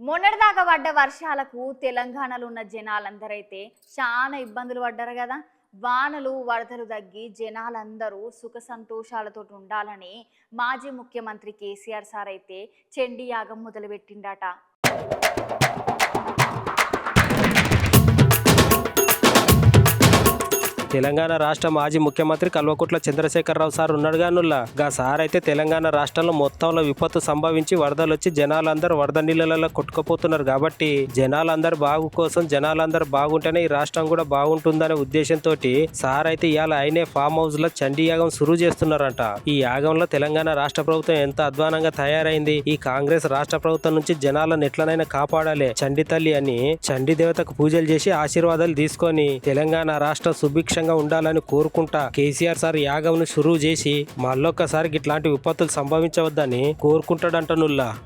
మొన్నటిదాకా పడ్డ వర్షాలకు తెలంగాణలో ఉన్న జనాలందరైతే చాలా ఇబ్బందులు పడ్డారు కదా. వానలు వరదలు తగ్గి జనాలందరూ సుఖ సంతోషాలతో ఉండాలని మాజీ ముఖ్యమంత్రి కేసీఆర్ సార్ అయితే చండీ యాగం మొదలుపెట్టిండట. తెలంగాణ రాష్ట్ర మాజీ ముఖ్యమంత్రి కల్వకుంట్ల చంద్రశేఖరరావు సార్ ఉన్నాడుగా నుల్లా. గా సార్ అయితే తెలంగాణ రాష్ట్రంలో మొత్తంలో విపత్తు సంభవించి వరదలు వచ్చి జనాలందరూ వరద నీళ్ళలో కొట్టుకుపోతున్నారు కాబట్టి జనాలందరూ బాగు కోసం జనాలందరూ బాగుంటేనే ఈ రాష్ట్రం కూడా బాగుంటుందనే ఉద్దేశంతో సార్ అయితే ఇవాళ ఆయనే ఫామ్ హౌస్ లో చండీ యాగం సురువు చేస్తున్నారంట. ఈ యాగంలో తెలంగాణ రాష్ట్ర ప్రభుత్వం ఎంత అధ్వానంగా తయారైంది, ఈ కాంగ్రెస్ రాష్ట్ర ప్రభుత్వం నుంచి జనాలను ఎట్లనైనా కాపాడాలి చండీ తల్లి అని చండీ దేవతకు పూజలు చేసి ఆశీర్వాదాలు తీసుకొని తెలంగాణ రాష్ట్రం సుభిక్ష ఉండాలని కోరుకుంటా కేసీఆర్ సార్ యాగంను షురువు చేసి మళ్ళొక్కసారి ఇట్లాంటి విపత్తులు సంభవించవద్దని కోరుకుంటాడంట నుల్లా.